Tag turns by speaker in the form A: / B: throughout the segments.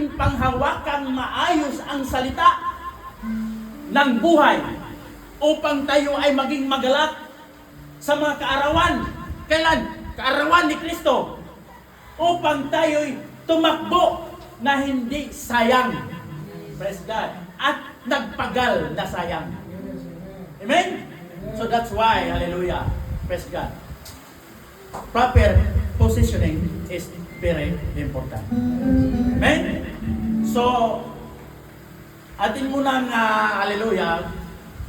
A: ating panghawakang maayos ang salita ng buhay upang tayo ay maging magalak sa mga kaarawan. Kailan? Kaarawan ni Kristo. Upang tayo'y tumakbo na hindi sayang. Praise God. At nagpagal na sayang. Amen? So that's why, hallelujah, praise God. Proper positioning is very important. Amen? So, atin munang, hallelujah,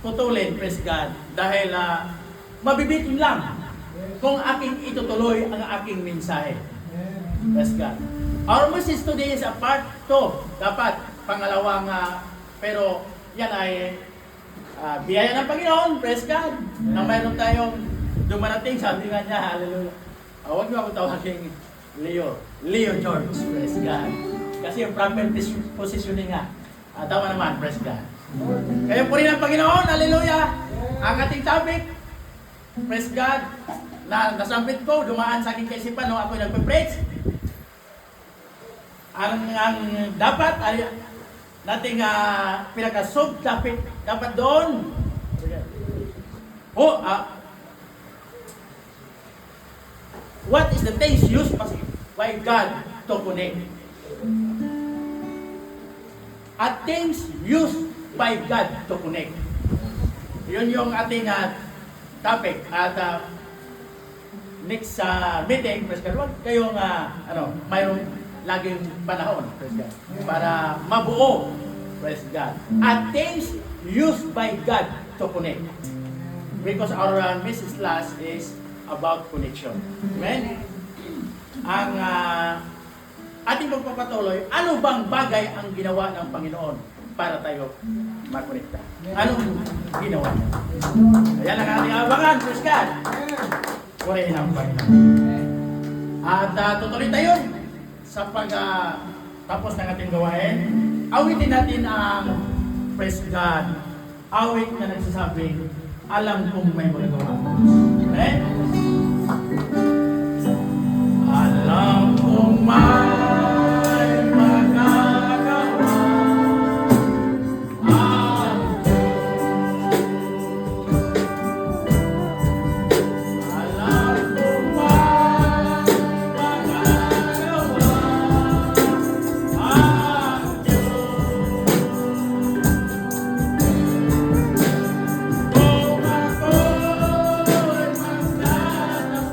A: putulin, praise God, dahil mabibitin lang kung aking itutuloy ang aking mensahe. Praise God. Our message today is a part 2. Dapat pangalawang, pero yan ay biyaya ng Panginoon, praise God, na mayroon tayong dumarating, sabi nga niya, hallelujah. Huwag niyo ako tawagin Leo George, praise God. Kasi yung proper positioning nga, tama naman, praise God. Kaya po rin ang Panginoon, hallelujah. Ang ating topic, praise God, na nasampit ko, dumaan sa aking kaisipan nung ako'y nagpe-preach. Ang dapat ay nating pinaka-sub-topic dapat doon. What is the things used by God to connect? At things used by God to connect. Yun yung ating topic. At next meeting, praise God, huwag kayong mayroong laging panahon, praise God, para mabuo, praise God. At things used by God to connect. Because our message class is about connection. Amen? Ang ating pagpapatuloy, ano bang bagay ang ginawa ng Panginoon para tayo makonekta? Anong ginawa niya? Ayan ang ating abangan, praise God. Purihin ang Panginoon. At tutuloy tayo sa pag-tapos ng ating gawain. Awitin natin ang praise God. Awit na nagsasabing, alam kong may magagawa. Amen? Alam kong may magagawa ang Diyos. Alam kong may magagawa ang Diyos. Kung ako'y magdadapa sa Kanya,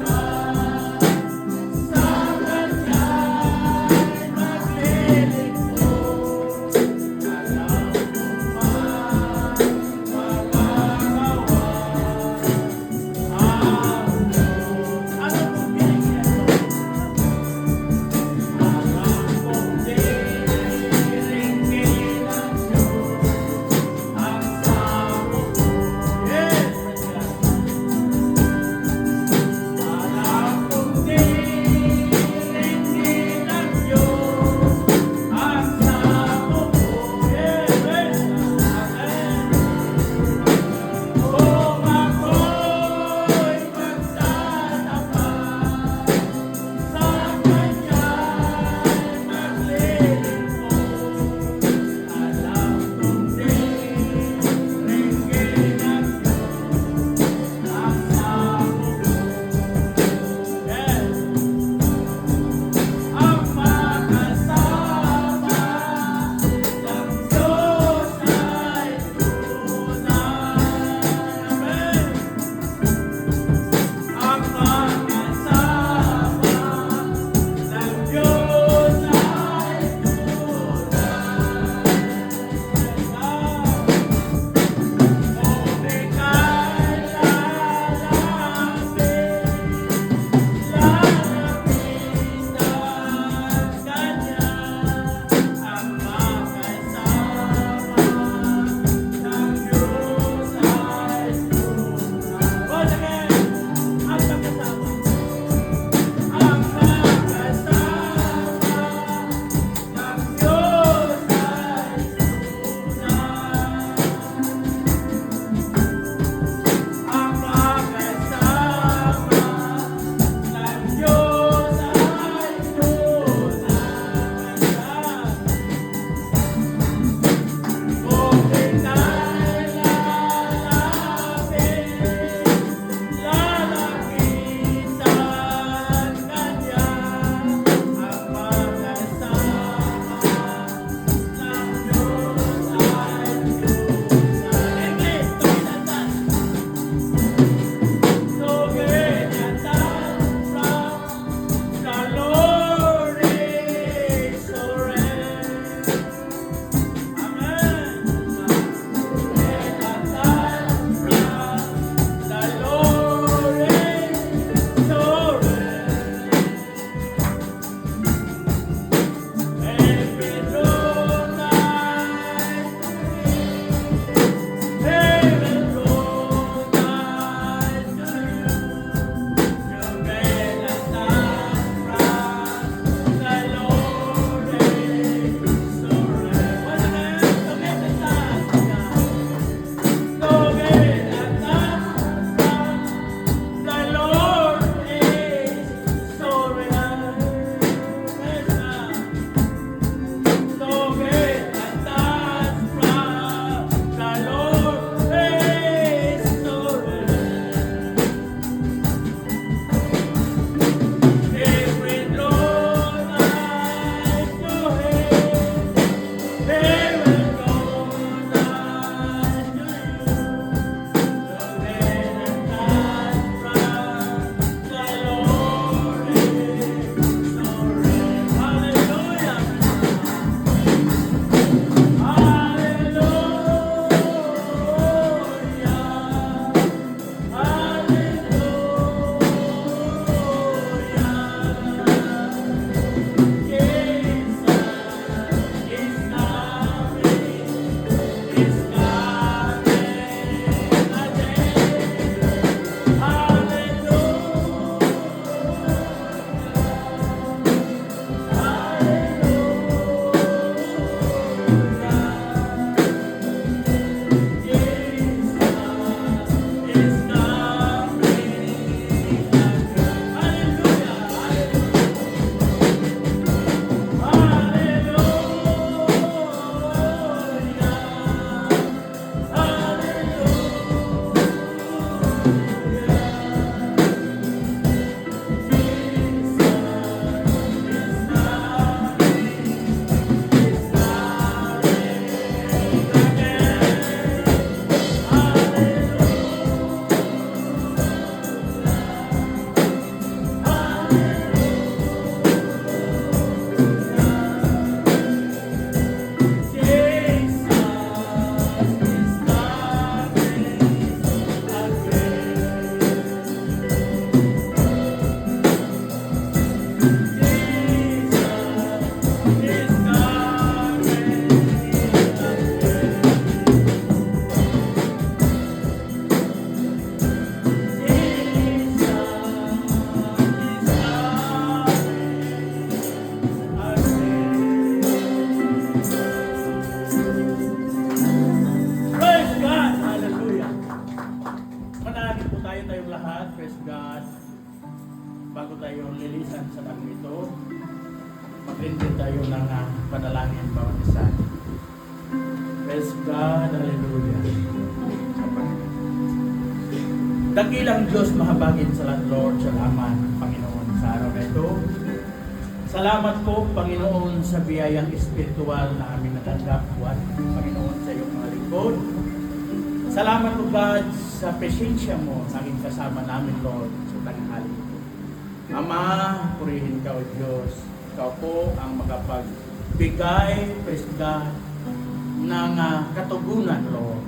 A: sa bagong ito. Mag-render tayo ng panalangin bawat isa. Praise God, hallelujah. Dakilang Diyos, mahabagin sa lahat, Lord, salamat, Panginoon, sa araw na ito. Salamat po, Panginoon, sa biyayang espiritual na aming natanggap, buwan, Panginoon, sa iyong mga lingkod. Salamat po, God, sa presensya mo, sa aking kasama namin, Lord, sa tanghali ito. Ama, purihin ka, O Diyos. Ikaw po ang makapagbigay, praise God, ng katugunan, Lord.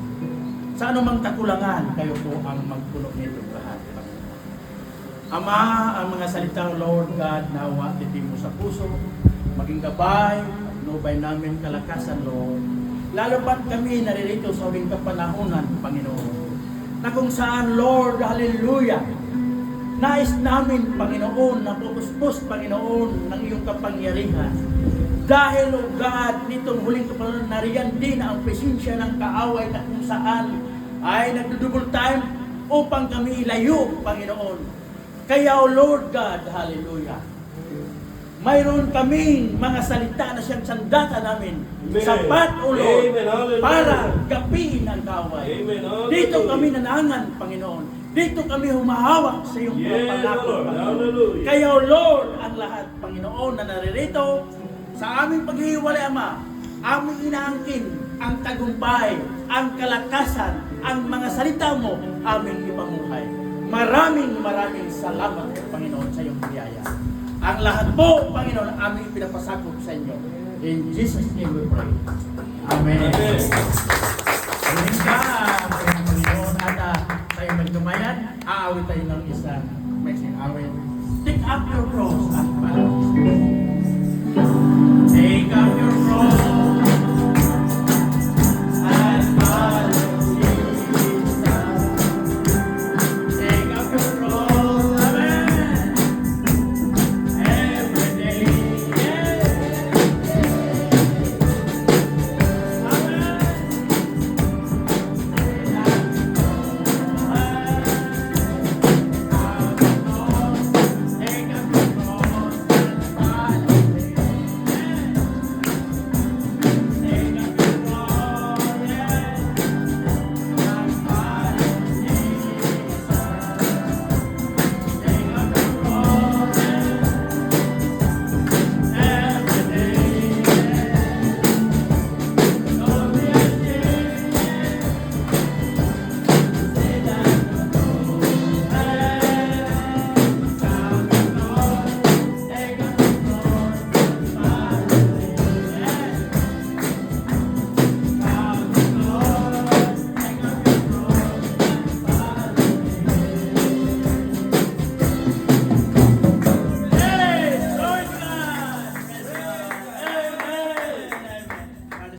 A: Sa anumang takulangan, kayo po ang magpuno nito lahat. Ama, ang mga salita, Lord God, nawa titin mo sa puso, maging gabay, nubay namin kalakasan, Lord. Lalo ba't kami naririto sa huling kapanahunan, Panginoon, na kung saan, Lord, hallelujah, nais namin, Panginoon, na pupuspos, Panginoon, ng iyong kapangyarihan. Dahil, O God, nitong huling kapanahunan, nariyan din ang presensya ng kaaway na kung saan ay nagdudouble time upang kami ilayo, Panginoon. Kaya, O Lord God, hallelujah, mayroon kaming mga salita na siyang sandata namin.
B: Amen.
A: Sapat, O Lord,
B: Amen.
A: para gapiin ang kaway.
B: Amen.
A: Dito kami nanangan, Panginoon. Dito kami humahawak sa iyong mga
B: Yes,
A: pangako,
B: Lord.
A: Panginoon.
B: Hallelujah.
A: Kaya, O Lord, ang lahat, Panginoon, na naririto, sa aming paghihiwalay, Ama, aming inaangkin ang tagumpay, ang kalakasan, ang mga salita mo, aming ipamuhay. Maraming salamat, Panginoon, sa iyong biyaya. Ang lahat po, Panginoon, aming pinapasakop sa inyo. In Jesus' name we pray. Amen.
B: Amen.
A: Amen ka, Panginoon, at tayo magdumayan, aawit tayo ng isang messing awit. Take up your cross at